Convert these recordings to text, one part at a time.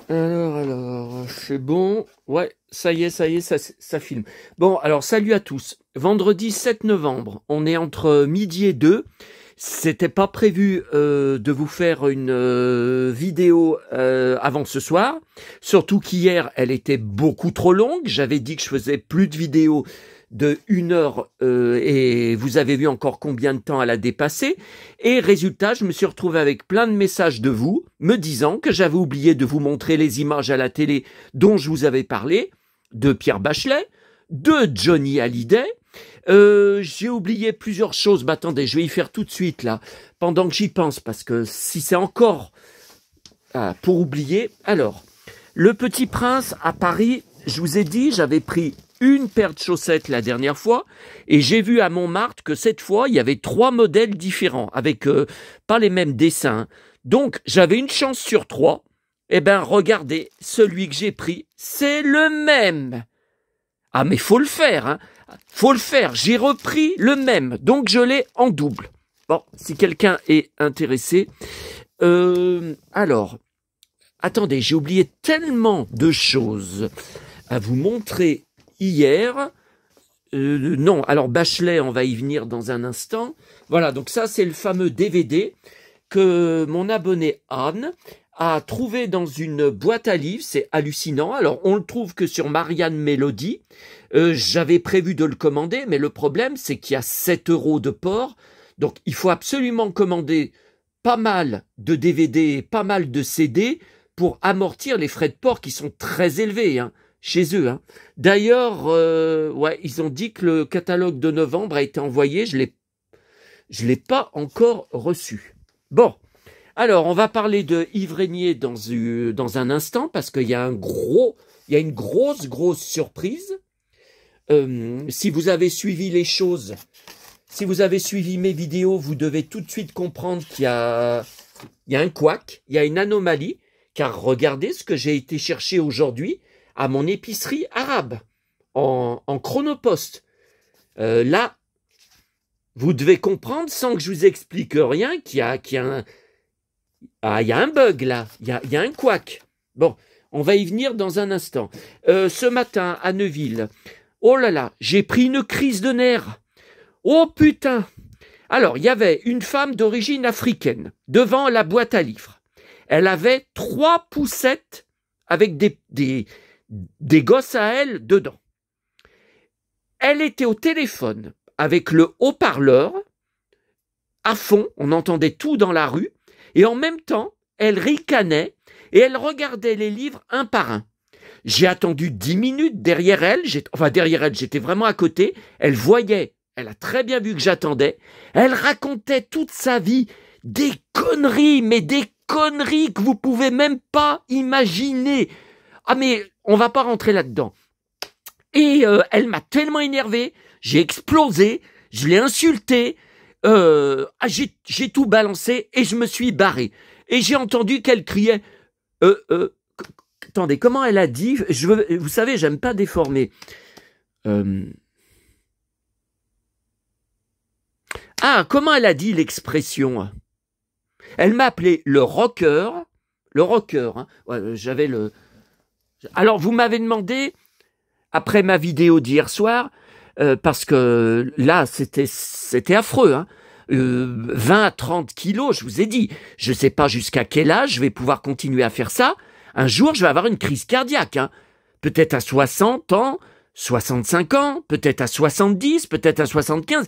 C'est bon. Ouais, ça y est, ça filme. Bon, alors, salut à tous. Vendredi 7 novembre, on est entre midi et 2. C'était pas prévu de vous faire une vidéo avant ce soir. Surtout qu'hier, elle était beaucoup trop longue. J'avais dit que je faisais plus de vidéos de 1 heure et vous avez vu encore combien de temps elle a dépassé. Et résultat, je me suis retrouvé avec plein de messages de vous me disant que j'avais oublié de vous montrer les images à la télé dont je vous avais parlé, de Pierre Bachelet, de Johnny Hallyday. J'ai oublié plusieurs choses. Mais attendez, je vais y faire tout de suite là, pendant que j'y pense, parce que si c'est encore pour oublier. Alors, Le Petit Prince à Paris, je vous ai dit, j'avais pris une paire de chaussettes la dernière fois, et j'ai vu à Montmartre que cette fois, il y avait 3 modèles différents, avec pas les mêmes dessins. Donc, j'avais une chance sur 3. Eh ben, regardez, celui que j'ai pris, c'est le même. Ah, mais faut le faire, hein. Faut le faire. J'ai repris le même, donc je l'ai en double. Bon, si quelqu'un est intéressé. Alors, attendez, j'ai oublié tellement de choses à vous montrer hier. Non, alors Bachelet, on va y venir dans un instant. Voilà, donc ça, c'est le fameux DVD que mon abonné Anne a trouvé dans une boîte à livres. C'est hallucinant. Alors, on le trouve que sur Marianne Mélodie. J'avais prévu de le commander, mais le problème, c'est qu'il y a 7 € de port. Donc, il faut absolument commander pas mal de DVD, pas mal de CD pour amortir les frais de port qui sont très élevés chez eux. D'ailleurs, ouais, ils ont dit que le catalogue de novembre a été envoyé. Je l'ai pas encore reçu. Bon. Alors, on va parler de Yves Régnier dans un instant, parce qu'il y a une grosse surprise. Si vous avez suivi les choses, si vous avez suivi mes vidéos, vous devez tout de suite comprendre qu'il y a un couac, il y a une anomalie, car regardez ce que j'ai été chercher aujourd'hui à mon épicerie arabe, en chronopost. Là, vous devez comprendre, sans que je vous explique rien, qu'il y a un bug là, il y a un couac. Bon, on va y venir dans un instant. Ce matin, à Neuville, oh là là, j'ai pris une crise de nerfs. Oh putain! Alors, il y avait une femme d'origine africaine devant la boîte à livres. Elle avait 3 poussettes avec des gosses à elle dedans. Elle était au téléphone avec le haut-parleur à fond, on entendait tout dans la rue. Et en même temps, elle ricanait et elle regardait les livres un par un. J'ai attendu 10 minutes derrière elle, j'étais vraiment à côté. Elle voyait, elle a très bien vu que j'attendais. Elle racontait toute sa vie, des conneries, mais des conneries que vous pouvez même pas imaginer. Ah mais on va pas rentrer là-dedans. Et elle m'a tellement énervé, j'ai explosé, je l'ai insulté. J'ai tout balancé et je me suis barré. Et j'ai entendu qu'elle criait. Attendez, comment elle a dit? Vous savez, j'aime pas déformer. Comment elle a dit l'expression? Elle m'a appelé le rocker. Le rocker. Ouais, j'avais le. Alors, vous m'avez demandé, après ma vidéo d'hier soir, parce que là, c'était affreux. 20 à 30 kilos, je vous ai dit. Je ne sais pas jusqu'à quel âge je vais pouvoir continuer à faire ça. Un jour, je vais avoir une crise cardiaque. Peut-être à 60 ans, 65 ans, peut-être à 70, peut-être à 75.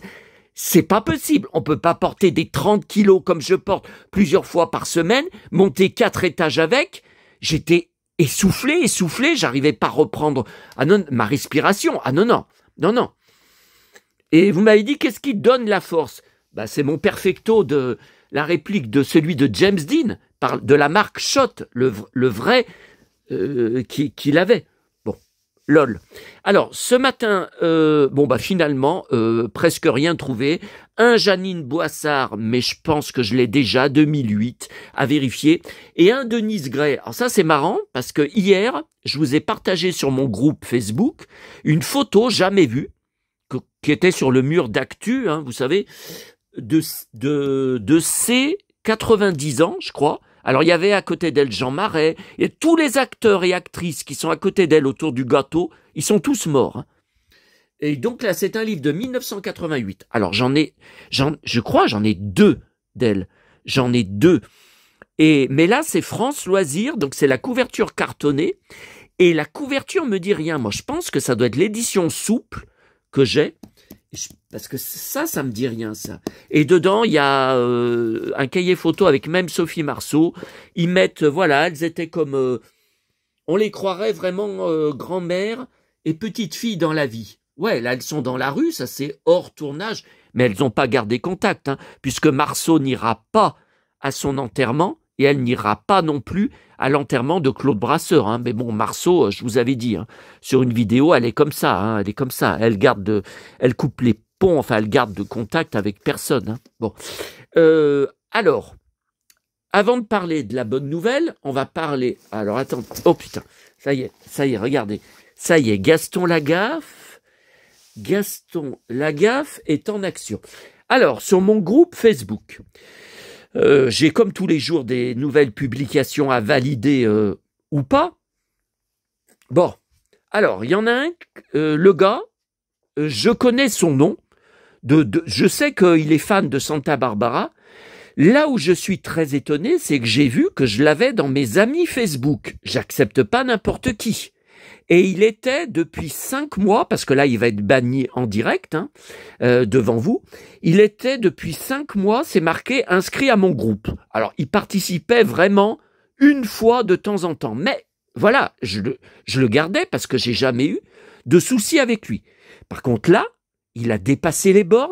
C'est pas possible. On peut pas porter des 30 kilos comme je porte plusieurs fois par semaine, monter 4 étages avec. J'étais essoufflé, j'arrivais pas à reprendre ma respiration. Non. Et vous m'avez dit, qu'est-ce qui donne la force? C'est mon perfecto de la réplique de celui de James Dean, de la marque Schott, le vrai qu'il avait. Bon, lol. Alors, ce matin, finalement, presque rien trouvé. Un Janine Boissard, mais je pense que je l'ai déjà, 2008, à vérifier. Et un Denise Gray. Alors ça, c'est marrant, parce que hier, je vous ai partagé sur mon groupe Facebook une photo jamais vue, qui était sur le mur d'actu, vous savez, de ses 90 ans, je crois, Alors, il y avait à côté d'elle Jean Marais, et tous les acteurs et actrices qui sont à côté d'elle autour du gâteau, ils sont tous morts. Hein. Et donc là, c'est un livre de 1988. Alors, je crois, j'en ai 2 d'elle. J'en ai 2. Mais là, c'est France Loisirs, donc c'est la couverture cartonnée. Et la couverture me dit rien. Moi, je pense que ça doit être l'édition souple que j'ai. Parce que ça me dit rien, ça. Et dedans, il y a un cahier photo avec même Sophie Marceau. Ils mettent, voilà, elles étaient comme... on les croirait vraiment grand-mère et petite fille dans la vie. Ouais, là, elles sont dans la rue, ça c'est hors tournage. Mais elles n'ont pas gardé contact, hein, puisque Marceau n'ira pas à son enterrement et elle n'ira pas non plus à l'enterrement de Claude Brasseur. Hein. Mais bon, Marceau, je vous avais dit, hein, sur une vidéo, elle est comme ça. Hein, elle est comme ça. Elle coupe les ponts, enfin, elle garde de contact avec personne. Hein. Bon. Alors, avant de parler de la bonne nouvelle, on va parler... Alors, attends. Oh putain, ça y est, regardez. Ça y est, Gaston Lagaffe est en action. Alors, sur mon groupe Facebook, j'ai comme tous les jours des nouvelles publications à valider ou pas. Bon, alors, il y en a un, le gars, je connais son nom, je sais qu'il est fan de Santa Barbara. Là où je suis très étonné, c'est que j'ai vu que je l'avais dans mes amis Facebook. J'accepte pas n'importe qui. Et il était depuis 5 mois, parce que là il va être banni en direct, hein, devant vous, il était depuis 5 mois, c'est marqué inscrit à mon groupe. Alors il participait vraiment une fois de temps en temps, mais voilà, je le gardais parce que j'ai jamais eu de soucis avec lui. Par contre là, il a dépassé les bornes.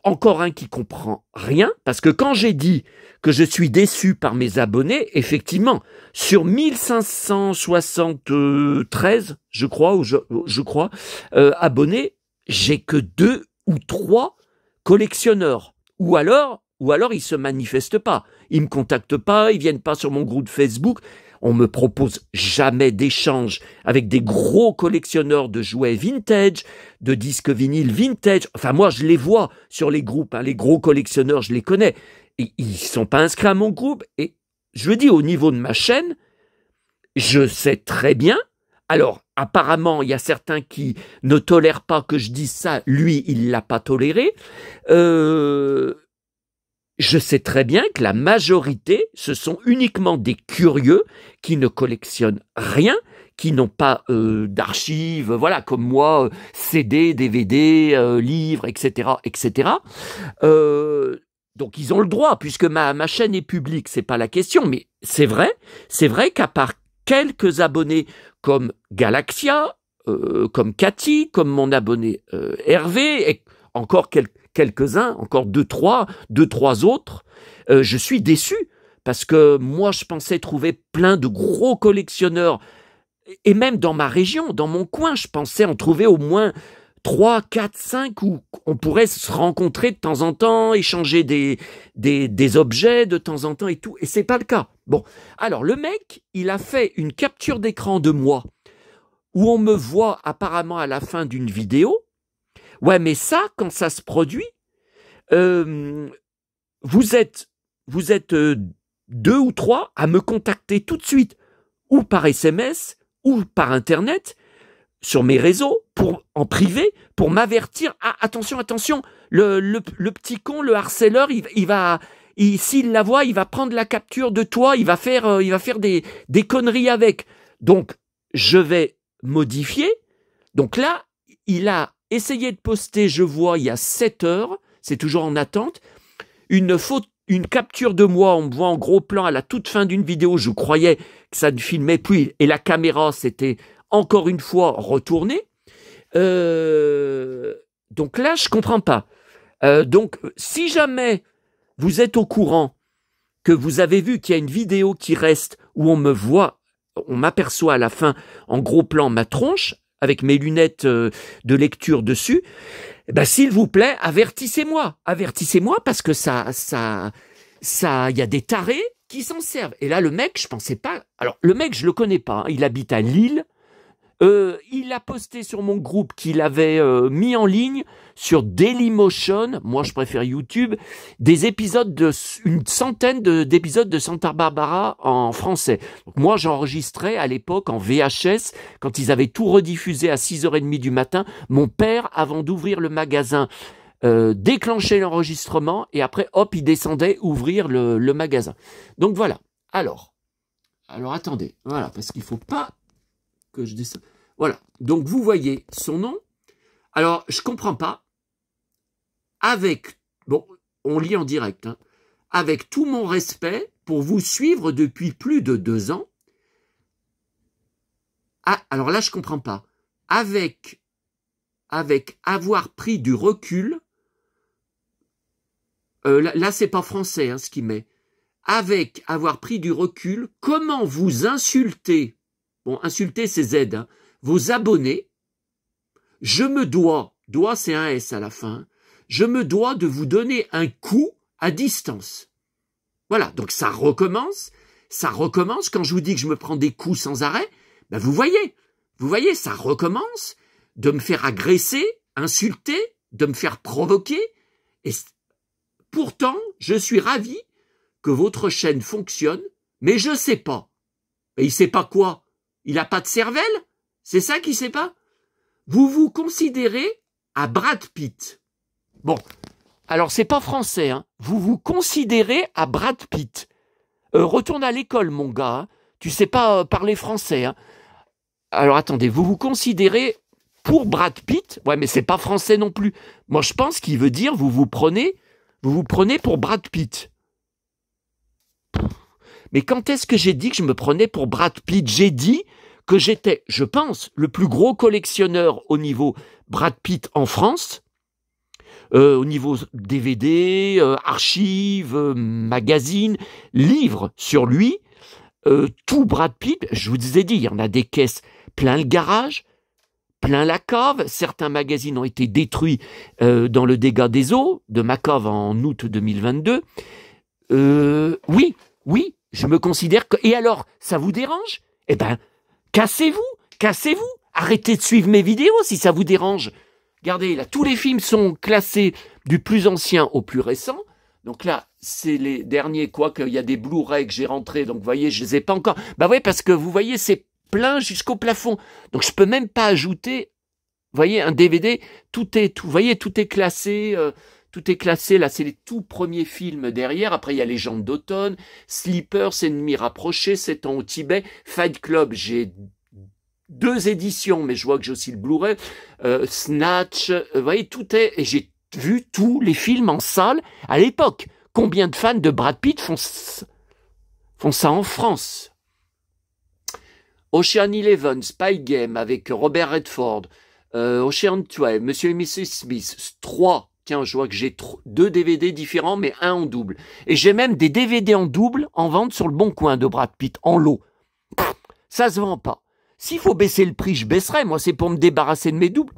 Encore un qui comprend rien, parce que quand j'ai dit que je suis déçu par mes abonnés, effectivement, sur 1573, je crois, abonnés, j'ai que 2 ou 3 collectionneurs. Ou alors ils se manifestent pas, ils me contactent pas, ils viennent pas sur mon groupe Facebook. On me propose jamais d'échange avec des gros collectionneurs de jouets vintage, de disques vinyles vintage. Enfin, moi, je les vois sur les groupes, hein, les gros collectionneurs, je les connais. Et ils sont pas inscrits à mon groupe. Et je dis, au niveau de ma chaîne, je sais très bien. Alors, apparemment, il y a certains qui ne tolèrent pas que je dise ça. Lui, il l'a pas toléré. Je sais très bien que la majorité, ce sont uniquement des curieux qui ne collectionnent rien, qui n'ont pas d'archives, voilà, comme moi, CD, DVD, livres, etc., etc. Donc ils ont le droit, puisque ma chaîne est publique, c'est pas la question, mais c'est vrai qu'à part quelques abonnés comme Galaxia, comme Cathy, comme mon abonné Hervé, et encore quelques-uns, encore deux, trois autres, je suis déçu, parce que moi, je pensais trouver plein de gros collectionneurs, et même dans ma région, dans mon coin, je pensais en trouver au moins 3, 4, 5, où on pourrait se rencontrer de temps en temps, échanger des objets de temps en temps et tout, et c'est pas le cas. Bon, alors le mec, il a fait une capture d'écran de moi, où on me voit apparemment à la fin d'une vidéo. Ouais, mais ça, quand ça se produit, vous êtes 2 ou 3 à me contacter tout de suite, ou par SMS, ou par Internet, sur mes réseaux, en privé, pour m'avertir. Ah, attention, le petit con, le harceleur, s'il la voit, il va prendre la capture de toi, il va faire des conneries avec. Donc, je vais modifier. Donc là, il a essayé de poster, je vois, il y a 7 heures, c'est toujours en attente, une capture de moi, on me voit en gros plan à la toute fin d'une vidéo, je croyais que ça ne filmait plus, et la caméra s'était encore une fois retournée. Donc là, je comprends pas. Donc, si jamais vous êtes au courant que vous avez vu qu'il y a une vidéo qui reste où on me voit, on m'aperçoit à la fin en gros plan ma tronche, avec mes lunettes de lecture dessus, eh ben, s'il vous plaît, avertissez-moi parce que ça, il y a des tarés qui s'en servent. Et là, le mec, je pensais pas. Alors, le mec, je le connais pas. Hein, il habite à Lille. Il a posté sur mon groupe qu'il avait mis en ligne sur Dailymotion, moi je préfère YouTube, des épisodes une centaine d'épisodes de Santa Barbara en français. Donc moi j'enregistrais à l'époque en VHS, quand ils avaient tout rediffusé à 6h30 du matin. Mon père, avant d'ouvrir le magasin, déclenchait l'enregistrement et après hop il descendait ouvrir le magasin. Donc voilà. Alors attendez, voilà, parce qu'il faut pas que je descende. Voilà, donc vous voyez son nom. Alors, je comprends pas. Bon, on lit en direct, hein, avec tout mon respect pour vous suivre depuis plus de 2 ans. Ah, alors là, je comprends pas. Avec avoir pris du recul, là c'est pas français, hein, ce qu'il met. Avec avoir pris du recul, comment vous insultez, bon, insulter c'est Z, hein, vos abonnés, je me dois c'est un S à la fin, je me dois de vous donner un coup à distance. Voilà, donc ça recommence quand je vous dis que je me prends des coups sans arrêt, ben vous voyez, ça recommence de me faire agresser, insulter, de me faire provoquer, et pourtant, je suis ravi que votre chaîne fonctionne, mais je sais pas. Et il sait pas quoi? Il a pas de cervelle? C'est ça qu'il sait pas? Vous vous considérez à Brad Pitt. Bon, alors c'est pas français, hein. Vous vous considérez à Brad Pitt. Retourne à l'école, mon gars. Hein. Tu sais pas parler français. Hein. Alors attendez, vous vous considérez pour Brad Pitt? Ouais, mais c'est pas français non plus. Moi, je pense qu'il veut dire vous vous prenez pour Brad Pitt. Mais quand est-ce que j'ai dit que je me prenais pour Brad Pitt? J'ai dit que j'étais, je pense, le plus gros collectionneur au niveau Brad Pitt en France, au niveau DVD, archives, magazines, livres sur lui, tout Brad Pitt, je vous ai dit, il y en a des caisses plein le garage, plein la cave, certains magazines ont été détruits dans le dégât des eaux de ma cave en août 2022. Oui, je me considère que... Et alors, ça vous dérange? Eh ben, cassez-vous, arrêtez de suivre mes vidéos si ça vous dérange. Regardez, là, tous les films sont classés du plus ancien au plus récent. Donc là, c'est les derniers, quoique il y a des Blu-ray que j'ai rentrés, donc vous voyez, je les ai pas encore... Bah ouais, parce que vous voyez, c'est plein jusqu'au plafond. Donc je peux même pas ajouter, vous voyez, un DVD, vous voyez, tout est classé... Tout est classé, là, c'est les tout premiers films derrière. Après, il y a Légende d'automne, Sleepers, Ennemis rapprochés, 7 ans au Tibet, Fight Club, j'ai 2 éditions, mais je vois que j'ai aussi le Blu-ray, Snatch, vous voyez, tout est... Et j'ai vu tous les films en salle à l'époque. Combien de fans de Brad Pitt font ça en France? Ocean Eleven, Spy Game, avec Robert Redford, Ocean 12, Monsieur et Mrs. Smith, 3... Tiens, je vois que j'ai 2 DVD différents, mais un en double. Et j'ai même des DVD en double en vente sur le Bon Coin de Brad Pitt, en lot. Ça se vend pas. S'il faut baisser le prix, je baisserai. Moi, c'est pour me débarrasser de mes doubles.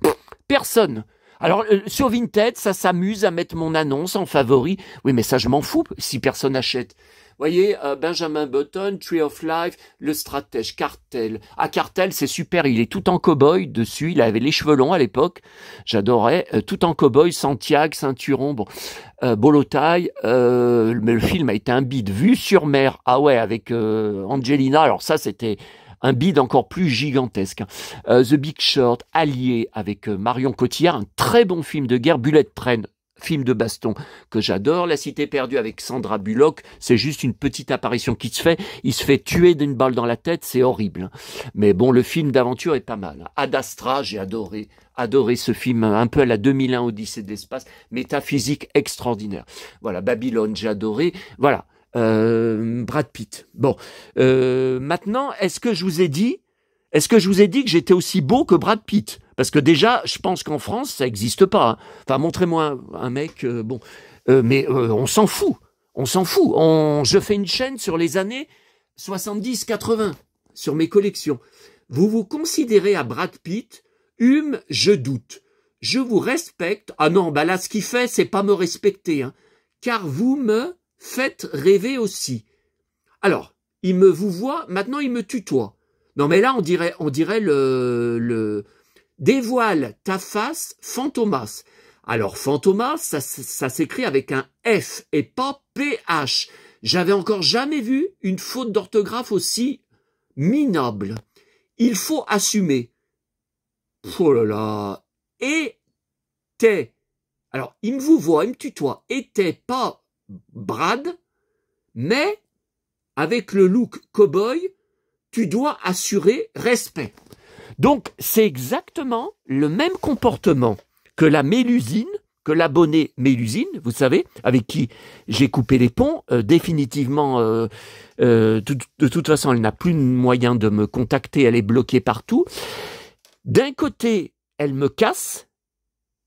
Personne. Alors, sur Vinted, ça s'amuse à mettre mon annonce en favori. Oui, mais ça, je m'en fous si personne achète. Vous voyez, Benjamin Button, Tree of Life, Le Stratège, Cartel. Ah, Cartel, c'est super, il est tout en cow-boy dessus, il avait les cheveux longs à l'époque, j'adorais, tout en cow-boy, Santiago, ceinturon, bon, bolo-taille, mais le film a été un bide, Vue sur mer, ah ouais, avec Angelina, alors ça c'était un bide encore plus gigantesque. The Big Short, Allié, avec Marion Cotillard, un très bon film de guerre, Bullet Train, film de baston que j'adore. La Cité perdue avec Sandra Bullock, c'est juste une petite apparition qui se fait. Il se fait tuer d'une balle dans la tête, c'est horrible. Mais bon, le film d'aventure est pas mal. Ad Astra, j'ai adoré ce film, un peu à la 2001 Odyssée de l'espace, métaphysique extraordinaire. Voilà, Babylone, j'ai adoré. Voilà, Brad Pitt. Bon, maintenant, est-ce que je vous ai dit que j'étais aussi beau que Brad Pitt? Parce que déjà, je pense qu'en France, ça n'existe pas. Hein. Enfin, montrez-moi un mec, mais on s'en fout. Je fais une chaîne sur les années 70-80, sur mes collections. Vous vous considérez à Brad Pitt, je doute. Je vous respecte. Ah non, bah là, ce qu'il fait, c'est pas me respecter, hein, car vous me faites rêver aussi. Alors, il me vous voit, maintenant il me tutoie. Non, mais là, on dirait le dévoile ta face, Fantomas. Alors, Fantomas, ça s'écrit avec un F et pas PH. J'avais encore jamais vu une faute d'orthographe aussi minable. Il faut assumer. Oh là là. Et t'es. Alors, il me vous voit, il me tutoie. Et t'es pas Brad, mais avec le look cow-boy, tu dois assurer respect. Donc, c'est exactement le même comportement que la Mélusine, que l'abonné Mélusine, vous savez, avec qui j'ai coupé les ponts, définitivement, de toute façon, elle n'a plus de moyen de me contacter, elle est bloquée partout. D'un côté, elle me casse,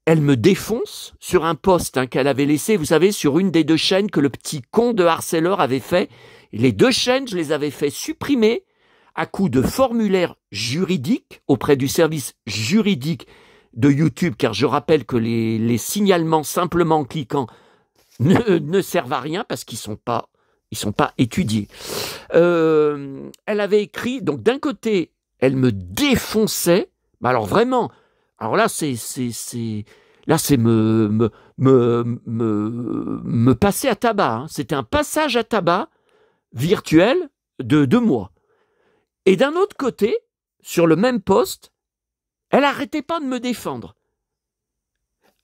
elle me défonce sur un post qu'elle avait laissé, vous savez, sur une des 2 chaînes que le petit con de harceleur avait fait. Les 2 chaînes, je les avais fait supprimer à coup de formulaire juridique auprès du service juridique de YouTube, car je rappelle que les signalements simplement en cliquant ne servent à rien parce qu'ils sont pas étudiés. Elle avait écrit, donc d'un côté, elle me défonçait, mais alors vraiment, alors là c'est me passer à tabac, hein. C'était un passage à tabac virtuel de 2 mois. Et d'un autre côté, sur le même poste, elle n'arrêtait pas de me défendre.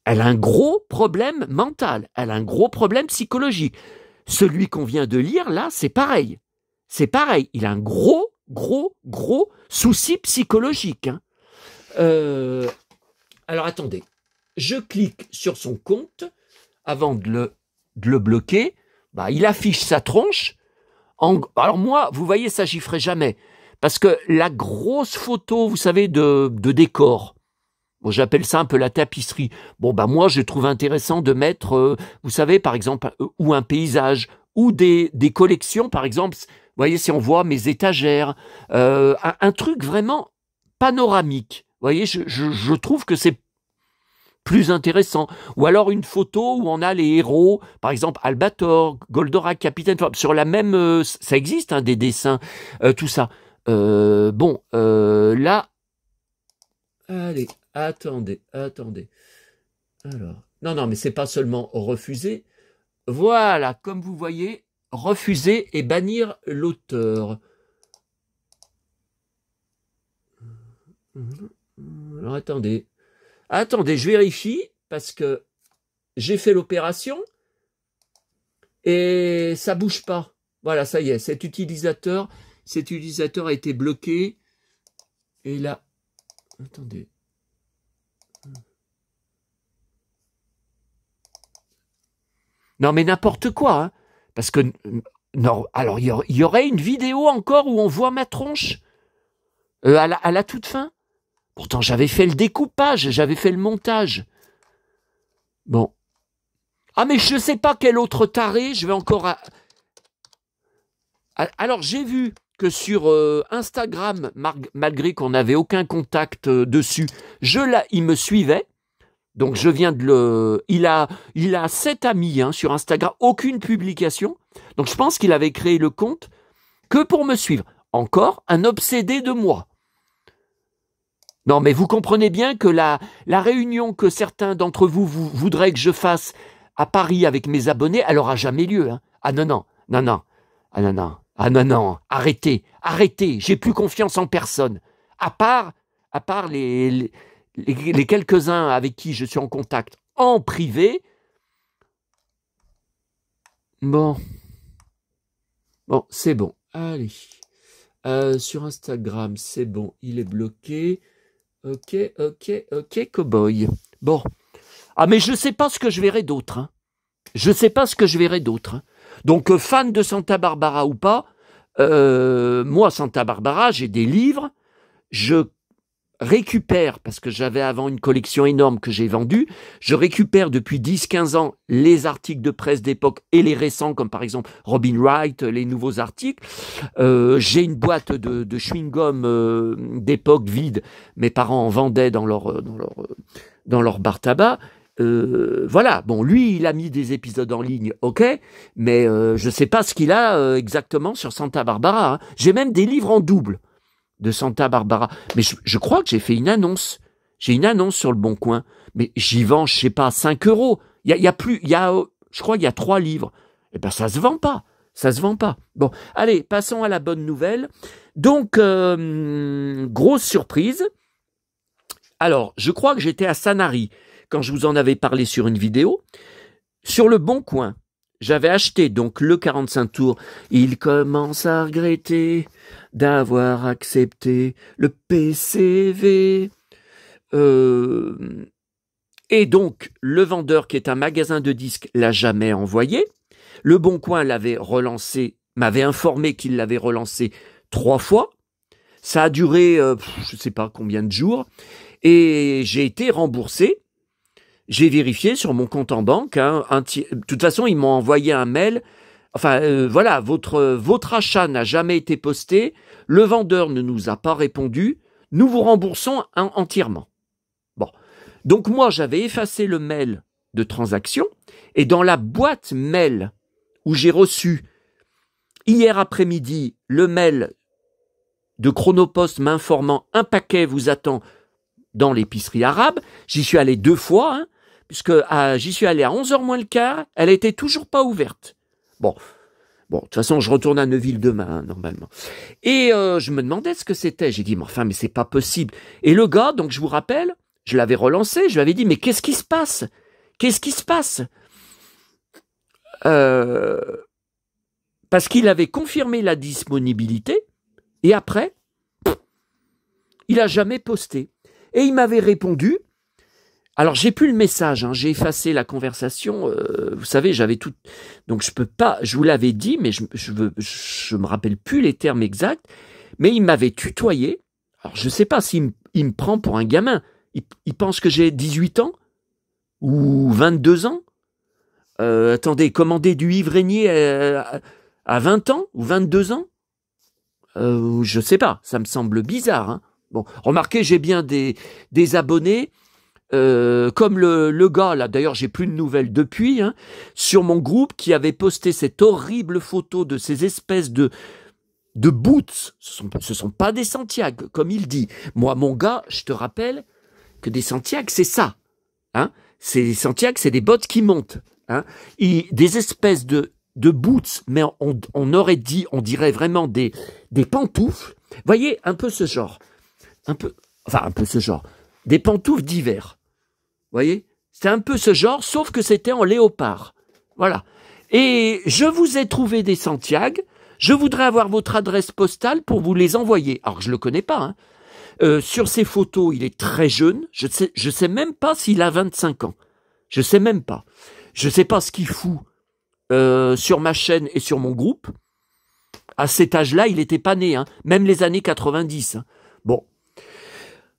Elle a un gros problème mental, elle a un gros problème psychologique. Celui qu'on vient de lire, là, c'est pareil. C'est pareil, il a un gros souci psychologique. Hein. Alors attendez, je clique sur son compte avant de le bloquer. Bah, il affiche sa tronche. Alors moi, vous voyez, ça j'y ferai jamais. Parce que la grosse photo, vous savez, de décor, bon, j'appelle ça un peu la tapisserie. Bon, bah moi, je trouve intéressant de mettre, vous savez, par exemple, ou un paysage, ou des collections, par exemple, vous voyez, si on voit mes étagères, un truc vraiment panoramique. Vous voyez, je trouve que c'est plus intéressant. Ou alors une photo où on a les héros, par exemple Albator, Goldorak, Capitaine, sur la même... ça existe, hein, des dessins, tout ça. Là... Allez, attendez. Alors, non, mais c'est pas seulement refuser. Voilà, comme vous voyez, refuser et bannir l'auteur. Alors, attendez, je vérifie, parce que j'ai fait l'opération et ça bouge pas. Voilà, ça y est, cet utilisateur a été bloqué. Et là, attendez. Non, mais n'importe quoi, hein, parce que non. Alors, il y aurait une vidéo encore où on voit ma tronche à la toute fin. Pourtant, j'avais fait le découpage, j'avais fait le montage. Bon. Ah, mais je ne sais pas quel autre taré, je vais encore... Alors, j'ai vu que sur Instagram, malgré qu'on n'avait aucun contact dessus, il me suivait. Donc, je viens de le... Il a 7 amis sur Instagram, aucune publication. Donc, je pense qu'il avait créé le compte que pour me suivre. Encore un obsédé de moi. Non, mais vous comprenez bien que la réunion que certains d'entre vous voudraient que je fasse à Paris avec mes abonnés, elle n'aura jamais lieu. Hein. Ah non. Ah non, arrêtez, j'ai plus confiance en personne. À part les quelques-uns avec qui je suis en contact en privé. Bon, c'est bon, allez. Sur Instagram, c'est bon, il est bloqué. Ok, cowboy. Bon. Ah, mais je sais pas ce que je verrai d'autre. Hein. Donc, fan de Santa Barbara ou pas, moi, Santa Barbara, j'ai des livres, je récupère, parce que j'avais avant une collection énorme que j'ai vendue, je récupère depuis 10-15 ans les articles de presse d'époque et les récents, comme par exemple Robin Wright, les nouveaux articles. J'ai une boîte de chewing-gum d'époque vide, mes parents en vendaient dans leur bar tabac. Voilà, bon, lui, il a mis des épisodes en ligne, ok, mais je sais pas ce qu'il a exactement sur Santa Barbara. Hein. J'ai même des livres en double. de Santa Barbara. Mais je crois que j'ai fait une annonce. J'ai une annonce sur le Bon Coin. Mais j'y vends, je sais pas, 5 euros. Je crois qu'il y a 3 livres. Eh ben, ça se vend pas. Ça se vend pas. Bon, allez, passons à la bonne nouvelle. Donc, grosse surprise. Alors, je crois que j'étais à Sanary quand je vous en avais parlé sur une vidéo. Sur le Bon Coin, j'avais acheté donc le 45 tours. Il commence à regretter d'avoir accepté le PCV. Et donc, le vendeur, qui est un magasin de disques, l'a jamais envoyé. Le Bon Coin l'avait relancé, m'avait informé qu'il l'avait relancé 3 fois. Ça a duré, je ne sais pas combien de jours. Et j'ai été remboursé. J'ai vérifié sur mon compte en banque. De toute façon, ils m'ont envoyé un mail. Enfin, voilà, votre achat n'a jamais été posté. Le vendeur ne nous a pas répondu. Nous vous remboursons entièrement. Bon. Donc moi, j'avais effacé le mail de transaction. Et dans la boîte mail où j'ai reçu hier après-midi le mail de Chronopost m'informant un paquet vous attend dans l'épicerie arabe, j'y suis allé 2 fois, puisque j'y suis allé à 11h moins le quart, elle était toujours pas ouverte. Bon, de toute façon, je retourne à Neuville demain, normalement. Et je me demandais ce que c'était. J'ai dit, mais enfin, mais c'est pas possible. Et le gars, donc je vous rappelle, je l'avais relancé, je lui avais dit, mais qu'est-ce qui se passe? Qu'est-ce qui se passe? Parce qu'il avait confirmé la disponibilité, et après, il a jamais posté. Et il m'avait répondu, alors j'ai plus le message, j'ai effacé la conversation, vous savez, j'avais tout, donc je peux pas, je vous l'avais dit, mais je me rappelle plus les termes exacts, mais il m'avait tutoyé. Alors je sais pas s'il me prend pour un gamin, il pense que j'ai 18 ans ou 22 ans. Attendez, commander du ivrainier à 20 ans ou 22 ans, je sais pas, ça me semble bizarre. Bon, remarquez, j'ai bien des abonnés, comme le gars, là, d'ailleurs, j'ai plus de nouvelles depuis, sur mon groupe, qui avait posté cette horrible photo de ces espèces de boots. Ce sont pas des Santiago, comme il dit. Moi, mon gars, je te rappelle que des Santiago, c'est ça. C'est des Santiago, c'est des bottes qui montent. Des espèces de boots, mais on aurait dit, on dirait vraiment des pantoufles. Voyez, un peu ce genre. Un peu ce genre. Des pantoufles d'hiver. Voyez? C'est un peu ce genre, sauf que c'était en léopard. Voilà. Et je vous ai trouvé des Santiago. Je voudrais avoir votre adresse postale pour vous les envoyer. Alors, je le connais pas, sur ces photos, il est très jeune. Je sais même pas s'il a 25 ans. Je sais même pas. Je sais pas ce qu'il fout sur ma chaîne et sur mon groupe. À cet âge-là, il était pas né, même les années 90. Bon.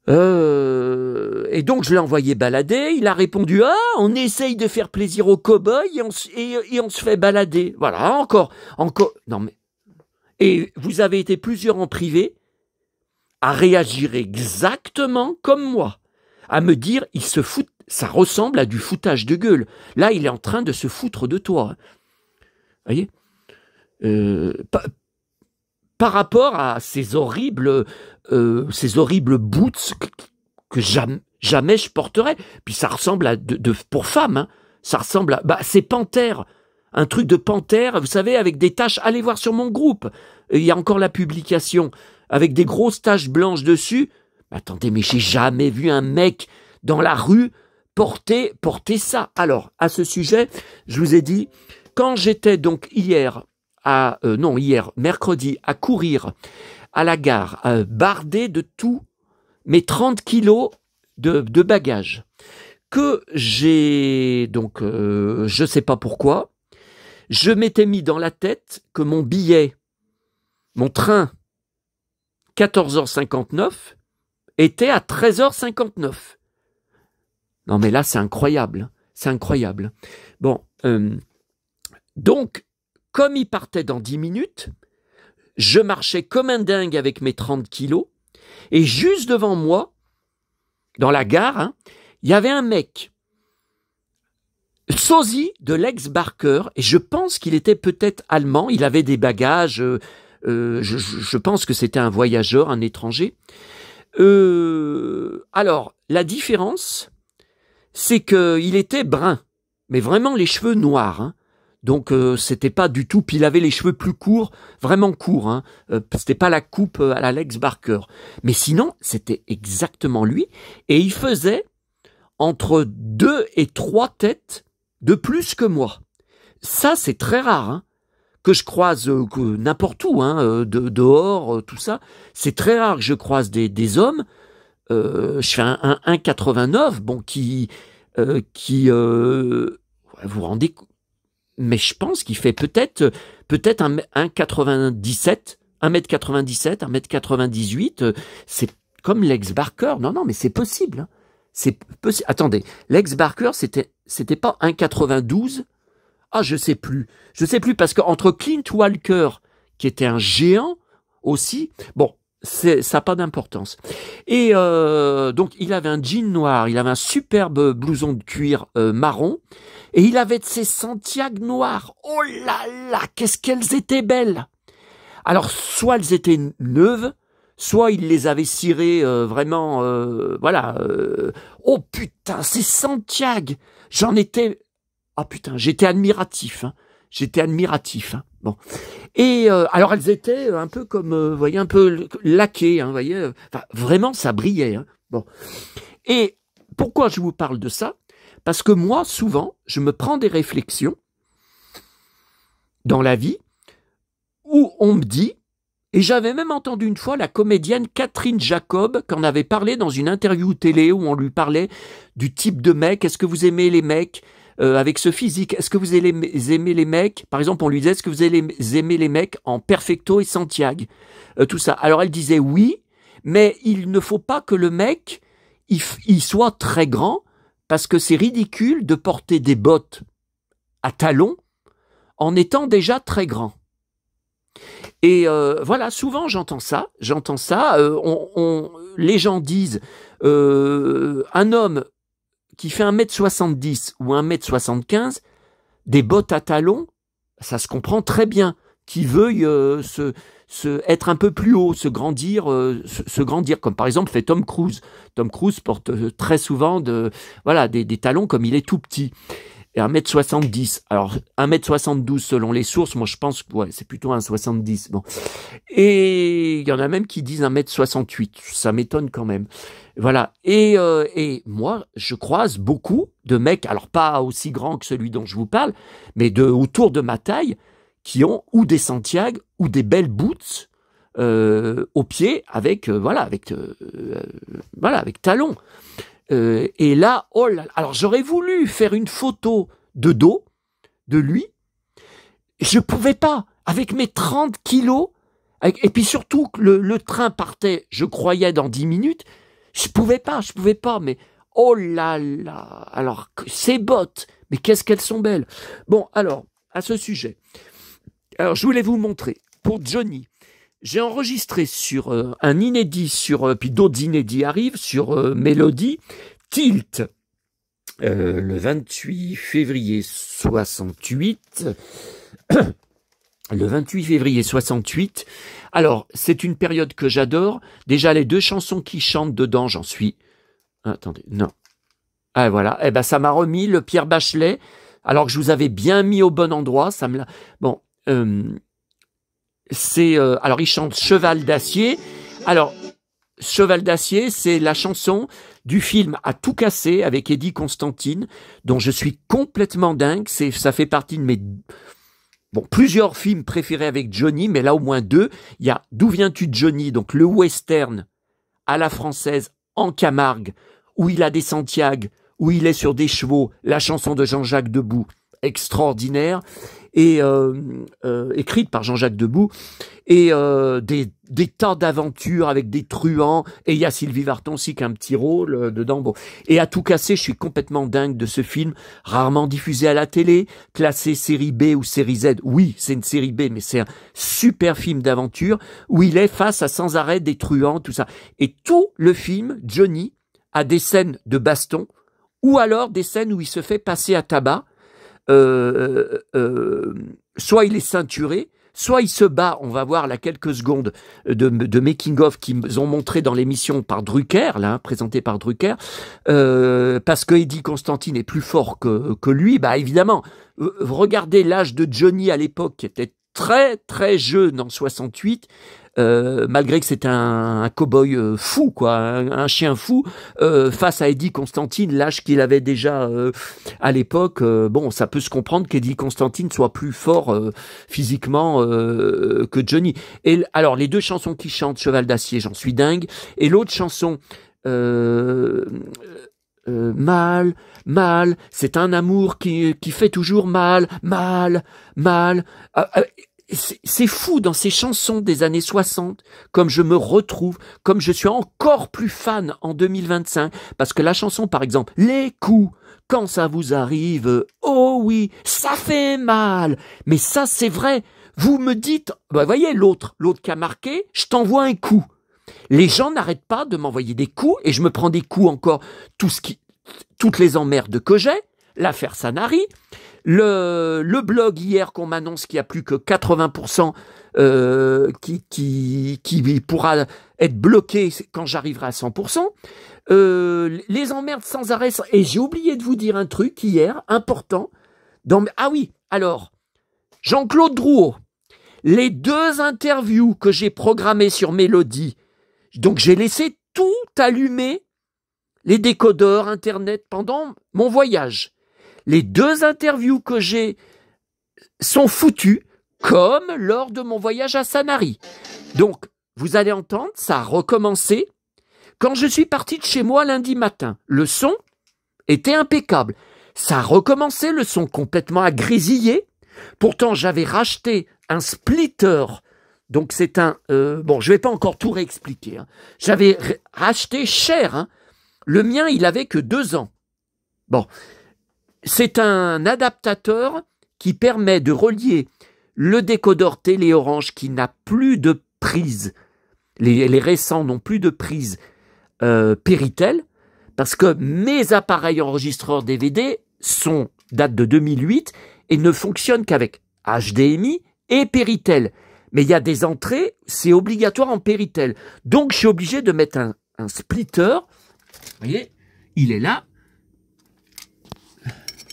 Et donc, je l'ai envoyé balader. Il a répondu, on essaye de faire plaisir aux cow-boys et on se fait balader. Voilà, encore. Non, mais. Et vous avez été plusieurs en privé à réagir exactement comme moi. À me dire, il se fout. Ça ressemble à du foutage de gueule. Là, il est en train de se foutre de toi. Voyez, par rapport à ces horribles boots que jamais je porterais. Puis ça ressemble à pour femmes. Ça ressemble à c'est panthère. Un truc de panthère, vous savez, avec des taches. Allez voir sur mon groupe. Il y a encore la publication avec des grosses taches blanches dessus. Attendez, mais j'ai jamais vu un mec dans la rue porter ça. Alors, à ce sujet, je vous ai dit, quand j'étais donc mercredi, à courir à la gare, bardé de tous mes 30 kilos de bagages, que j'ai donc, je sais pas pourquoi, je m'étais mis dans la tête que mon train 14h59 était à 13h59. Non mais là c'est incroyable, c'est incroyable. Bon, donc comme il partait dans 10 minutes, je marchais comme un dingue avec mes 30 kilos, et juste devant moi, dans la gare, il y avait un mec, sosie de l'ex-Barker, et je pense qu'il était peut-être allemand, il avait des bagages Je pense que c'était un voyageur, un étranger. Alors, la différence, c'est qu'il était brun, mais vraiment les cheveux noirs. Hein. Donc, c'était pas du tout... Puis il avait les cheveux plus courts, vraiment courts. Hein. C'était pas la coupe à la Lex Barker. Mais sinon, c'était exactement lui. Et il faisait entre 2 et 3 têtes de plus que moi. Ça, c'est très rare, hein, que je croise n'importe où, hein, dehors, tout ça. C'est très rare que je croise des hommes. Je fais un 1,89, bon, vous vous rendez compte, mais je pense qu'il fait peut-être un 1,97, 1m97, 1m98. C'est comme Lex Barker. Non, mais c'est possible. Hein. C'est possible. Attendez, Lex Barker, c'était pas 1,92. Ah, je sais plus parce qu'entre Clint Walker, qui était un géant aussi, bon, ça n'a pas d'importance. Et donc, il avait un jean noir, il avait un superbe blouson de cuir marron, et il avait de ces Santiago noirs. Oh là là, qu'est-ce qu'elles étaient belles! Alors, soit elles étaient neuves, soit il les avait cirées vraiment, voilà. Oh putain, c'est Santiago! J'en étais... Ah putain, j'étais admiratif. Hein. Hein. Bon. Et alors elles étaient un peu comme, vous voyez, un peu laquées. Hein, vous voyez. Enfin, vraiment, ça brillait. Hein. Bon. Et pourquoi je vous parle de ça? Parce que moi, souvent, je me prends des réflexions dans la vie où on me dit, et j'avais même entendu une fois la comédienne Catherine Jacob qui en avait parlé dans une interview télé où on lui parlait du type de mec. Est-ce que vous aimez les mecs avec ce physique? Est-ce que vous aimez les mecs? Par exemple, on lui disait, est-ce que vous aimez les mecs en Perfecto et Santiago? Tout ça. Alors elle disait oui, mais il ne faut pas que le mec il soit très grand parce que c'est ridicule de porter des bottes à talons en étant déjà très grand. Et voilà, souvent j'entends ça. Les gens disent un homme qui fait 1m70 ou 1m75, des bottes à talons, ça se comprend très bien. Qui veuille être un peu plus haut, se grandir, comme par exemple fait Tom Cruise. Tom Cruise porte très souvent des talons comme il est tout petit. Et 1m70. Alors, 1m72 selon les sources, moi je pense que c'est plutôt 1m70. Bon. Et il y en a même qui disent 1m68. Ça m'étonne quand même. Voilà. Et moi, je croise beaucoup de mecs, alors pas aussi grands que celui dont je vous parle, mais autour de ma taille, qui ont ou des Santiago ou des belles boots aux pieds avec talons. Et là, oh là, alors j'aurais voulu faire une photo de dos de lui, je pouvais pas, avec mes 30 kilos, et puis surtout que le train partait, je croyais, dans 10 minutes, je pouvais pas, mais oh là là, alors ces bottes, mais qu'est-ce qu'elles sont belles. Bon, alors, à ce sujet, alors je voulais vous montrer, pour Johnny, j'ai enregistré sur un inédit, puis d'autres inédits arrivent, sur Mélodie, Tilt, le 28 février 68. Le 28 février 68. Alors, c'est une période que j'adore. Déjà, les deux chansons qui chantent dedans, j'en suis... Attendez, non. Ah, voilà. Eh ben, ça m'a remis le Pierre Bachelet, alors que je vous avais bien mis au bon endroit. Ça me l'a... Bon, alors, il chante Cheval d'acier. Alors, Cheval d'acier, c'est la chanson du film À tout casser avec Eddie Constantine, dont je suis complètement dingue. Ça fait partie de mes... plusieurs films préférés avec Johnny, mais là au moins deux. Il y a D'où viens-tu Johnny, donc le western à la française en Camargue, où il a des Santiago, où il est sur des chevaux, la chanson de Jean-Jacques Debout, extraordinaire, et écrite par Jean-Jacques Debout, et des tas d'aventures avec des truands, et il y a Sylvie Vartan aussi qui a un petit rôle dedans. Bon. Et À tout casser, je suis complètement dingue de ce film, rarement diffusé à la télé, classé série B ou série Z. Oui, c'est une série B, mais c'est un super film d'aventure où il est face à sans arrêt des truands, tout ça. Et tout le film, Johnny, a des scènes de baston, ou alors des scènes où il se fait passer à tabac. Soit il est ceinturé, soit il se bat, on va voir là quelques secondes de making-of qu'ils ont montré dans l'émission par Drucker, là, présenté par Drucker, parce que Eddie Constantine est plus fort que lui, bah évidemment, regardez l'âge de Johnny à l'époque, qui était très très jeune en 68, malgré que c'était un cow-boy fou, quoi, un chien fou, face à Eddie Constantine, l'âge qu'il avait déjà à l'époque, bon, ça peut se comprendre qu'Eddie Constantine soit plus fort physiquement que Johnny. Et alors, les deux chansons qu'il chante, Cheval d'acier, j'en suis dingue, et l'autre chanson, mal, mal, c'est un amour qui fait toujours mal, mal, mal. C'est fou dans ces chansons des années 60, comme je me retrouve, comme je suis encore plus fan en 2025, parce que la chanson, par exemple, les coups, quand ça vous arrive, oh oui, ça fait mal, mais ça c'est vrai, vous me dites, bah, voyez l'autre qui a marqué, je t'envoie un coup. Les gens n'arrêtent pas de m'envoyer des coups, et je me prends des coups encore, toutes les emmerdes que j'ai, l'affaire Sanary, le blog hier qu'on m'annonce qu'il n'y a plus que 80% qui pourra être bloqué quand j'arriverai à 100%, les emmerdes sans arrêt. Et j'ai oublié de vous dire un truc hier, important. Ah oui, alors, Jean-Claude Drouot, les 2 interviews que j'ai programmées sur Mélodie, donc j'ai laissé tout allumer, les décodeurs, Internet, pendant mon voyage. Les 2 interviews que j'ai sont foutues, comme lors de mon voyage à Sanary. Donc, vous allez entendre, ça a recommencé. Quand je suis parti de chez moi lundi matin, le son était impeccable. Ça a recommencé, le son complètement à grésiller. Pourtant, j'avais racheté un splitter. Donc, c'est un... bon, je ne vais pas encore tout réexpliquer. Hein. J'avais racheté cher. Hein. Le mien, il avait que 2 ans. Bon, c'est un adaptateur qui permet de relier le décodeur télé Orange qui n'a plus de prise. Les récents n'ont plus de prise Péritel, parce que mes appareils enregistreurs DVD datent de 2008 et ne fonctionnent qu'avec HDMI et Péritel. Mais il y a des entrées, c'est obligatoire en Péritel. Donc je suis obligé de mettre un splitter. Vous voyez, il est là.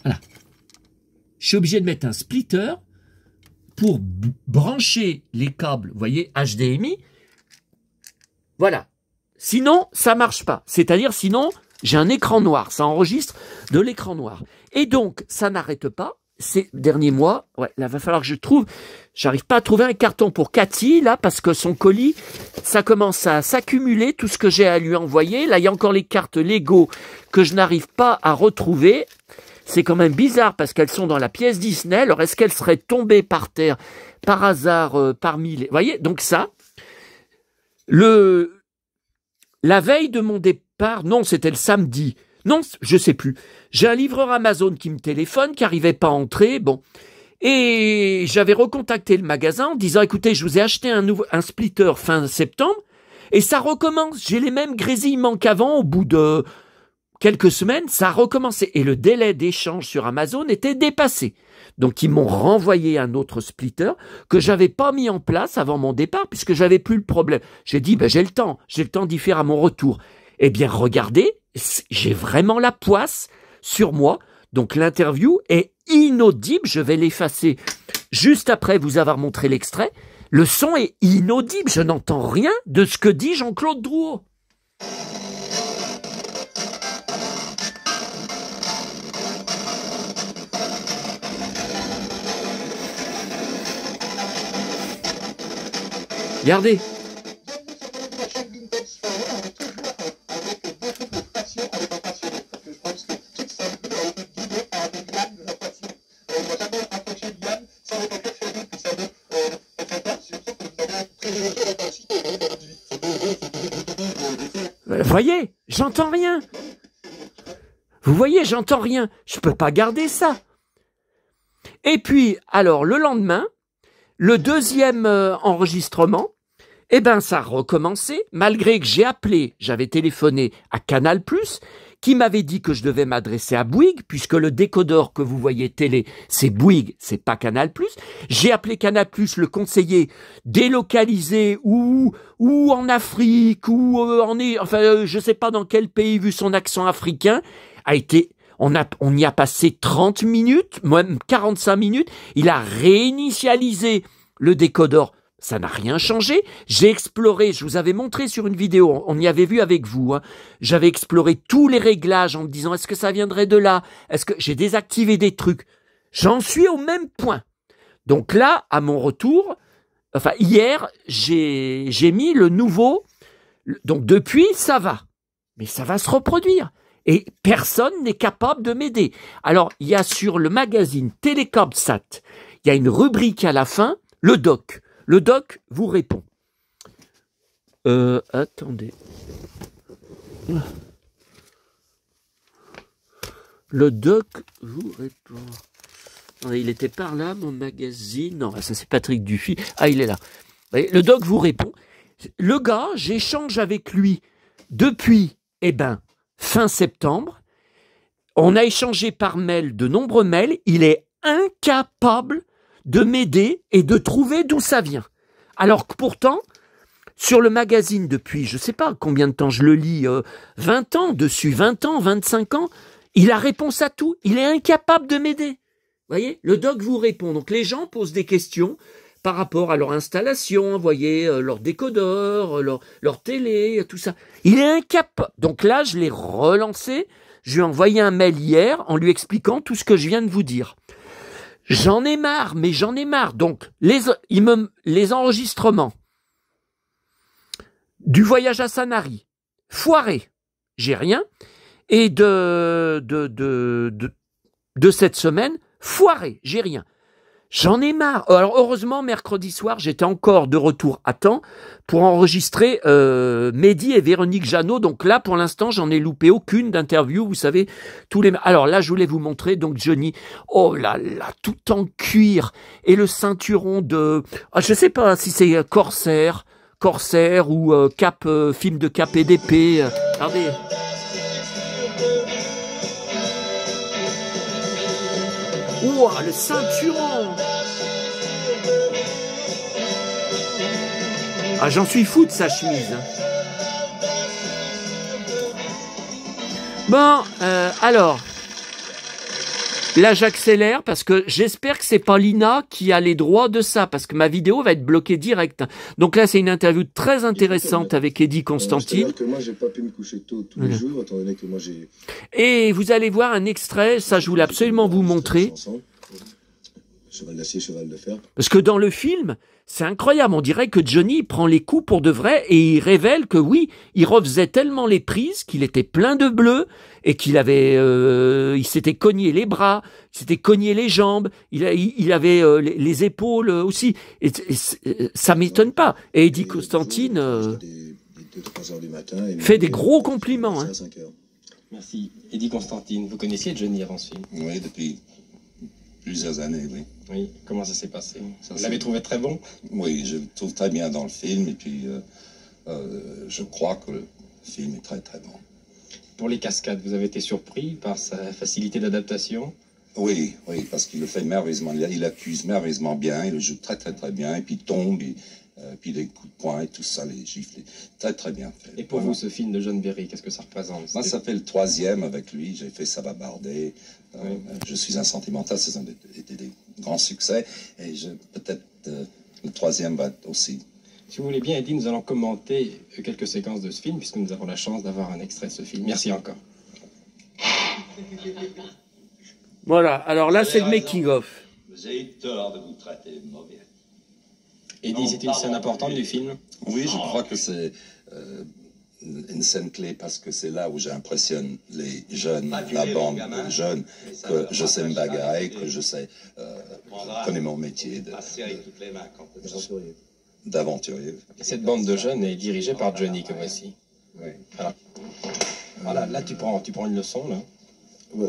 Voilà. Je suis obligé de mettre un splitter pour brancher les câbles, vous voyez, HDMI. Voilà. Sinon, ça marche pas. C'est-à-dire, sinon, j'ai un écran noir. Ça enregistre de l'écran noir. Et donc, ça n'arrête pas. Ces derniers mois, ouais, là, va falloir que je trouve. J'arrive pas à trouver un carton pour Cathy, là, parce que son colis, ça commence à s'accumuler, tout ce que j'ai à lui envoyer. Là, il y a encore les cartes Lego que je n'arrive pas à retrouver. C'est quand même bizarre parce qu'elles sont dans la pièce Disney. Alors, est-ce qu'elles seraient tombées par terre, par hasard, parmi les... Vous voyez, donc ça, la veille de mon départ, non, c'était le samedi. Non, je sais plus. J'ai un livreur Amazon qui me téléphone, qui n'arrivait pas à entrer. Bon. Et j'avais recontacté le magasin en disant, écoutez, je vous ai acheté un splitter fin septembre et ça recommence. J'ai les mêmes grésillements qu'avant. Au bout de quelques semaines, ça a recommencé. Et le délai d'échange sur Amazon était dépassé. Donc, ils m'ont renvoyé un autre splitter que j'avais pas mis en place avant mon départ puisque j'avais plus le problème. J'ai dit, j'ai le temps d'y faire à mon retour. Eh bien, regardez, j'ai vraiment la poisse sur moi. Donc, l'interview est inaudible. Je vais l'effacer juste après vous avoir montré l'extrait. Le son est inaudible. Je n'entends rien de ce que dit Jean-Claude Drouot. Regardez. Vous voyez, j'entends rien. Vous voyez, j'entends rien. Je peux pas garder ça. Et puis, alors, le lendemain, le deuxième enregistrement, eh ben, ça a recommencé, malgré que j'ai appelé, j'avais téléphoné à Canal+, qui m'avait dit que je devais m'adresser à Bouygues, puisque le décodeur que vous voyez télé, c'est Bouygues, c'est pas Canal+. J'ai appelé Canal+, le conseiller délocalisé ou en Afrique, ou je sais pas dans quel pays, vu son accent africain, on y a passé 30 minutes, même 45 minutes, il a réinitialisé le décodeur. Ça n'a rien changé. J'ai exploré, je vous avais montré sur une vidéo, on y avait vu avec vous, hein. J'avais exploré tous les réglages en me disant est-ce que ça viendrait de là? Est-ce que j'ai désactivé des trucs? J'en suis au même point. Donc là, à mon retour, hier, j'ai mis le nouveau. Donc depuis, ça va. Mais ça va se reproduire. Et personne n'est capable de m'aider. Alors, il y a sur le magazine TéléCabSat, il y a une rubrique à la fin, le doc. Le doc vous répond. Attendez. Le doc vous répond. Non, il était par là, mon magazine. Non, ça c'est Patrick Dufy. Ah, il est là. Le doc vous répond. Le gars, j'échange avec lui depuis, fin septembre. On a échangé par mail de nombreux mails. Il est incapable de m'aider et de trouver d'où ça vient. Alors que pourtant, sur le magazine depuis, je ne sais pas combien de temps je le lis, 20 ans dessus, 20 ans, 25 ans, il a réponse à tout. Il est incapable de m'aider. Vous voyez, le doc vous répond. Donc les gens posent des questions par rapport à leur installation, vous voyez, leur décodeur, leur télé, tout ça. Il est incapable. Donc là, je l'ai relancé. Je lui ai envoyé un mail hier en lui expliquant tout ce que je viens de vous dire. J'en ai marre, mais j'en ai marre. Donc, les enregistrements du voyage à Sanary, foiré, j'ai rien. Et de cette semaine, foiré, j'ai rien. J'en ai marre. Alors heureusement, mercredi soir, j'étais encore de retour à temps pour enregistrer Mehdi et Véronique Jeannot. Donc là, pour l'instant, j'en ai loupé aucune d'interview. Vous savez, Alors là, je voulais vous montrer donc Johnny. Oh là là, tout en cuir et le ceinturon de. Je sais pas si c'est Corsair ou film de KPDP. Regardez. Ouah, le ceinturon! Ah, j'en suis fou de sa chemise. Bon, alors, là j'accélère parce que j'espère que c'est pas Lina qui a les droits de ça, parce que ma vidéo va être bloquée direct. Donc là, c'est une interview très intéressante avec Eddie Constantine. Que moi, j'ai pas pu me coucher tôt tous les jours, étant donné que moi j'ai. Et vous allez voir un extrait, ça je voulais absolument vous montrer. Cheval d'acier, cheval de fer. Parce que dans le film, c'est incroyable, on dirait que Johnny prend les coups pour de vrai et il révèle que oui, il refaisait tellement les prises qu'il était plein de bleu et il s'était cogné les bras, il s'était cogné les jambes, il avait les épaules aussi. Et ça m'étonne pas. Et Eddie Constantine fait des gros compliments. Hein. Merci. Eddie Constantine, vous connaissiez Johnny avant ce film? Oui, depuis plusieurs années, oui. Oui, comment ça s'est passé? Vous l'avez trouvé très bon? Oui, je le trouve très bien dans le film et puis je crois que le film est très très bon. Pour les cascades, vous avez été surpris par sa facilité d'adaptation? Oui, parce qu'il le fait merveilleusement, il accuse merveilleusement bien, il le joue très très très bien et puis il tombe, puis les coups de poing et tout ça, les gifles, très très bien fait. Et pour vous, ce film de John Berry, qu'est-ce que ça représente? Moi, ça fait le 3e avec lui, j'ai fait Ça va barder, Je suis un sentimental, ce sont des grands succès, et peut-être le 3e va aussi. Si vous voulez bien, Eddie, nous allons commenter quelques séquences de ce film, puisque nous avons la chance d'avoir un extrait de ce film. Merci encore. Voilà, alors là, c'est le making-of. Vous avez eu tort de vous traiter mauvais. Eddie, c'est une scène importante du film? Oui, je crois que c'est une scène clé parce que c'est là où j'impressionne les jeunes, la bande de jeunes, que je sais me bagarrer, que je sais connaître mon métier d'aventurier. Cette bande de jeunes est dirigée par Johnny, que voici. Oui. Voilà, là tu prends une leçon, là.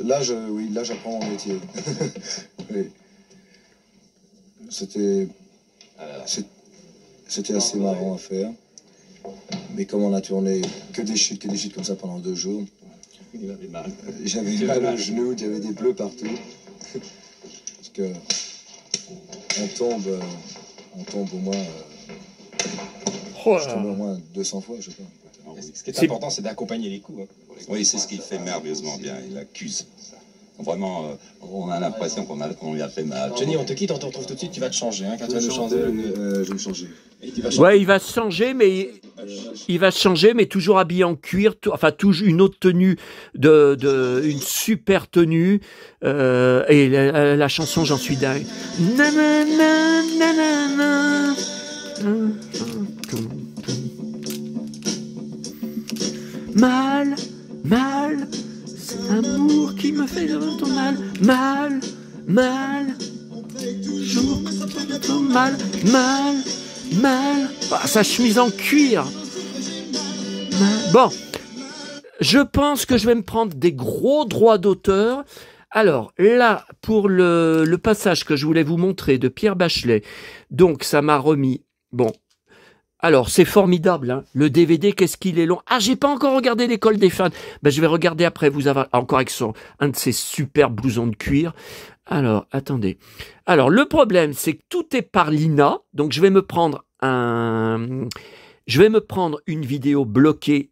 Là, j'apprends mon métier. Oui. C'était assez marrant à faire. Mais comme on a tourné que des chutes comme ça pendant 2 jours, Il avait mal. J'avais mal au genou, il y avait des bleus partout. Parce que on tombe au moins, je tombe au moins 200 fois, je sais pas. Ce qui est important, c'est d'accompagner les coups. Hein, Oui, c'est ce qu'il fait merveilleusement bien. Il accuse. Vraiment, on a l'impression qu'on lui a fait mal. Johnny, on te quitte, on te retrouve tout de suite. Tu vas te changer. Hein, quand tu vas nous changer. Je vais me changer. Ouais, il va se changer, mais toujours habillé en cuir, enfin toujours une autre tenue une super tenue. Et la chanson, j'en suis dingue. Nanana, nanana. Mal, mal, c'est l'amour qui me fait ton mal, mal, mal, toujours mal, mal, mal. Ah, sa chemise en cuir. Bon, je pense que je vais me prendre des gros droits d'auteur. Alors là, pour le passage que je voulais vous montrer de Pierre Bachelet, donc ça m'a remis, bon, alors c'est formidable, hein, le DVD, qu'est-ce qu'il est long. Ah, j'ai pas encore regardé l'École des fans, ben, je vais regarder après, vous avez encore avec un de ces super blousons de cuir. Alors, attendez. Alors, le problème, c'est que tout est par l'INA, donc je vais me prendre une vidéo bloquée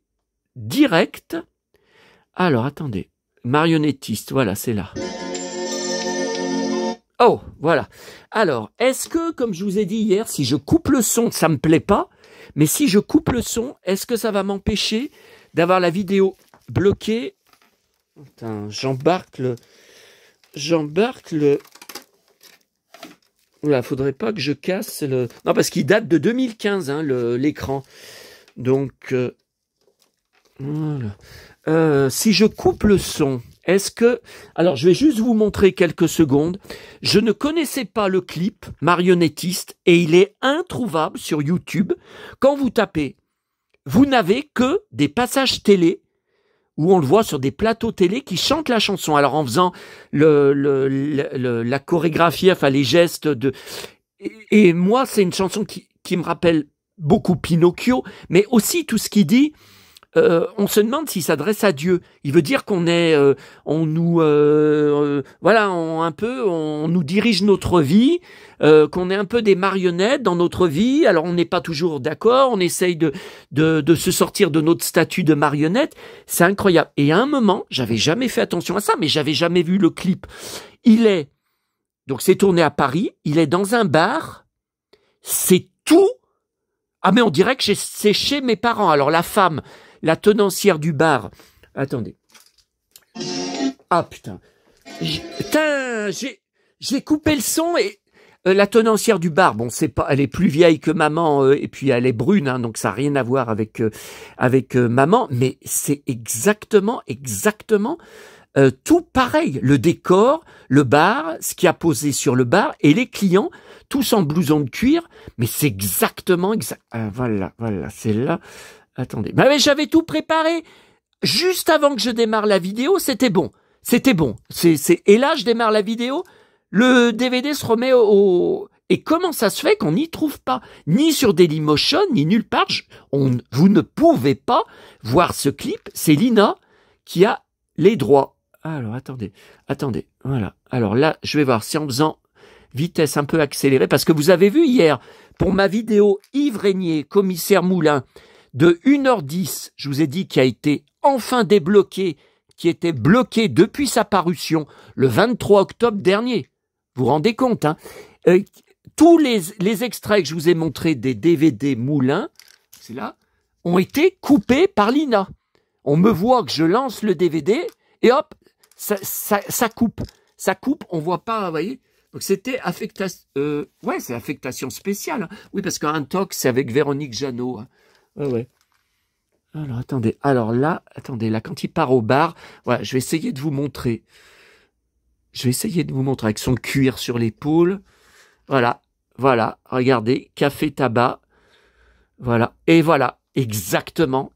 directe. Alors, attendez. Marionnettiste, voilà, c'est là. Oh, voilà. Alors, est-ce que, comme je vous ai dit hier, si je coupe le son, ça me plaît pas, mais si je coupe le son, est-ce que ça va m'empêcher d'avoir la vidéo bloquée? Putain, j'embarque le... Oula, faudrait pas que je casse le... Non, parce qu'il date de 2015, hein, l'écran. Donc, voilà. Si je coupe le son, est-ce que... Alors, je vais juste vous montrer quelques secondes. Je ne connaissais pas le clip Marionnettiste et il est introuvable sur YouTube. Quand vous tapez, vous n'avez que des passages télé où on le voit sur des plateaux télé qui chantent la chanson. Alors, en faisant la chorégraphie, enfin les gestes de... Et moi, c'est une chanson qui me rappelle beaucoup Pinocchio, mais aussi tout ce qu'il dit... on se demande s'il s'adresse à Dieu. Il veut dire qu'on est, on nous dirige notre vie, qu'on est un peu des marionnettes dans notre vie. Alors on n'est pas toujours d'accord, on essaye de se sortir de notre statut de marionnette. C'est incroyable. Et à un moment, j'avais jamais fait attention à ça, mais j'avais jamais vu le clip. Donc c'est tourné à Paris. Il est dans un bar. C'est tout. Ah mais on dirait que c'est chez mes parents. Alors la femme, la tenancière du bar. Attendez. Ah putain. J'ai coupé le son et la tenancière du bar. Bon, elle est plus vieille que maman et puis elle est brune, hein, donc ça n'a rien à voir avec maman. Mais c'est exactement tout pareil. Le décor, le bar, ce qui a posé sur le bar et les clients, tous en blouson de cuir. Mais c'est exactement. Ah, voilà, c'est là. Attendez, mais j'avais tout préparé. Juste avant que je démarre la vidéo, c'était bon. Et là, je démarre la vidéo, le DVD se remet au... Et comment ça se fait qu'on n'y trouve pas? Ni sur Dailymotion, ni nulle part. Vous ne pouvez pas voir ce clip. C'est Lina qui a les droits. Alors, attendez. Voilà. Alors là, je vais voir si en faisant vitesse un peu accélérée, parce que vous avez vu hier, pour ma vidéo Yves Régnier, commissaire Moulin, de 1h10, je vous ai dit qu'il a été enfin débloqué, qui était bloqué depuis sa parution le 23 octobre dernier. Vous vous rendez compte, hein? Tous les extraits que je vous ai montrés des DVD Moulin, c'est là, ont été coupés par l'INA. On me voit que je lance le DVD et hop, ça coupe. Ça coupe, on voit pas, vous voyez? Donc c'était affectation, c'est affectation spéciale. Hein. Oui, parce qu'un tox, c'est avec Véronique Jeannot. Hein. Ouais. Alors, attendez. Là, quand il part au bar, voilà, je vais essayer de vous montrer. Avec son cuir sur l'épaule. Voilà. Regardez. Café, tabac. Voilà. Et voilà. Exactement.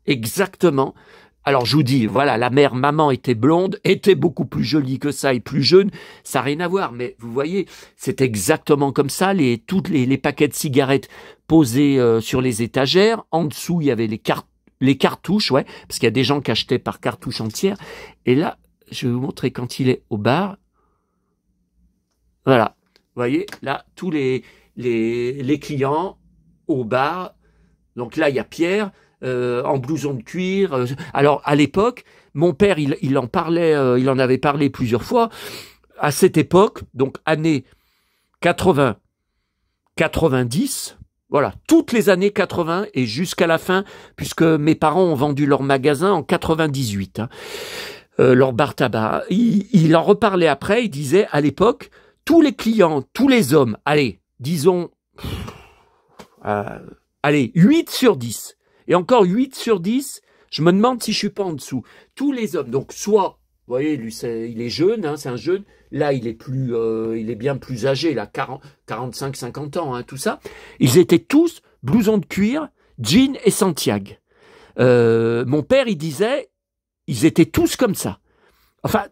Alors, je vous dis, voilà, la mère, maman était blonde, était beaucoup plus jolie que ça et plus jeune. Ça n'a rien à voir, mais vous voyez, c'est exactement comme ça. Tous les paquets de cigarettes posés sur les étagères. En dessous, il y avait les cartouches, ouais, parce qu'il y a des gens qui achetaient par cartouche entière. Et là, je vais vous montrer quand il est au bar. Voilà, vous voyez, là, tous les clients au bar. Donc là, il y a Pierre en blouson de cuir. Alors, à l'époque, mon père, il en parlait, il en avait parlé plusieurs fois. À cette époque, donc années 80, 90, voilà, toutes les années 80 et jusqu'à la fin, puisque mes parents ont vendu leur magasin en 98, hein, leur bar tabac. Il en reparlait après, il disait à l'époque, tous les clients, tous les hommes, allez, disons, allez, 8 sur 10. Et encore 8 sur 10, je me demande si je suis pas en dessous. Tous les hommes, donc soit, vous voyez, lui, il est jeune, hein, c'est un jeune. Là, il est bien plus âgé, là, 45, 50 ans, hein, tout ça. Ils étaient tous blousons de cuir, jean et Santiago. Mon père, il disait, ils étaient tous comme ça. Enfin,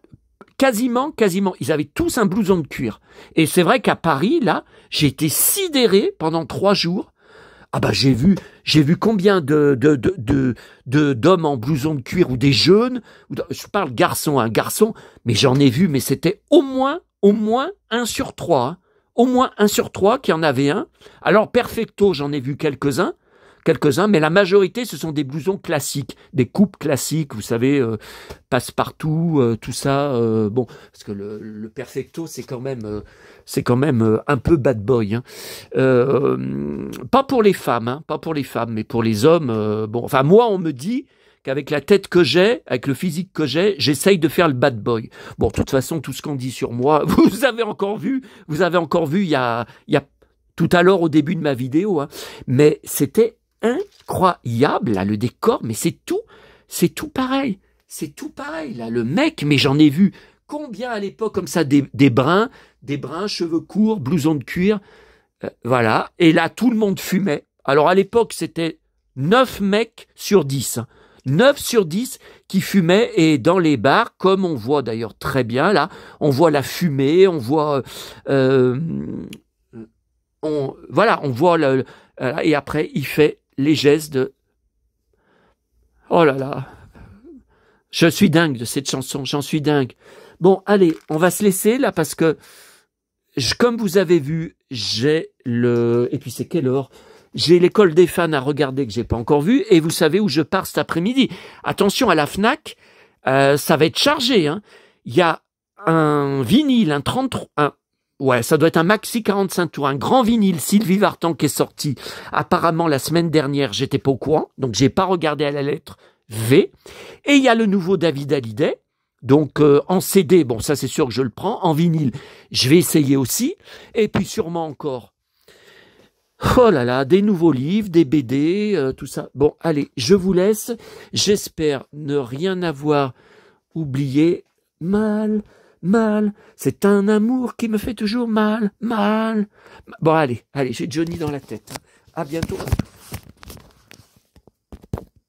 quasiment, ils avaient tous un blouson de cuir. Et c'est vrai qu'à Paris, là, j'ai été sidéré pendant 3 jours. Ah bah j'ai vu combien d'hommes en blouson de cuir ou des jeunes, je parle garçon, mais j'en ai vu, mais c'était au moins 1 sur 3, hein. Au moins 1 sur 3 qui en avait un. Alors perfecto, j'en ai vu quelques-uns, mais la majorité, ce sont des blousons classiques, des coupes classiques, vous savez, passe-partout, tout ça. Bon, parce que le perfecto, c'est quand même un peu bad boy. Hein. Pas pour les femmes, mais pour les hommes. Bon, enfin moi, on me dit qu'avec la tête que j'ai, avec le physique que j'ai, j'essaye de faire le bad boy. Bon, de toute façon, tout ce qu'on dit sur moi, vous avez encore vu il y a tout à l'heure au début de ma vidéo, hein. Mais c'était incroyable, là, le décor, mais c'est tout pareil, là, le mec, mais j'en ai vu combien à l'époque, comme ça, des bruns, cheveux courts, blouson de cuir, voilà, et là, tout le monde fumait. Alors, à l'époque, c'était 9 mecs sur 10, hein. 9 sur 10 qui fumaient, et dans les bars, comme on voit d'ailleurs très bien, là, on voit la fumée, on voit, on voit et après, il fait les gestes de... Oh là là, je suis dingue de cette chanson, j'en suis dingue. Bon, allez, on va se laisser là parce que, comme vous avez vu, et puis c'est quelle heure? J'ai l'école des fans à regarder que j'ai pas encore vu, et vous savez où je pars cet après-midi. Attention à la Fnac, ça va être chargé, hein. Il y a un vinyle, ouais, ça doit être un maxi 45 tours, un grand vinyle Sylvie Vartan qui est sorti apparemment la semaine dernière, j'étais pas au courant, donc j'ai pas regardé à la lettre V. Et il y a le nouveau David Hallyday, donc en CD, bon ça c'est sûr que je le prends, en vinyle, je vais essayer aussi, et puis sûrement encore, oh là là, des nouveaux livres, des BD, tout ça. Bon, allez, je vous laisse, j'espère ne rien avoir oublié. Mal, c'est un amour qui me fait toujours mal. Bon, allez, j'ai Johnny dans la tête. À bientôt.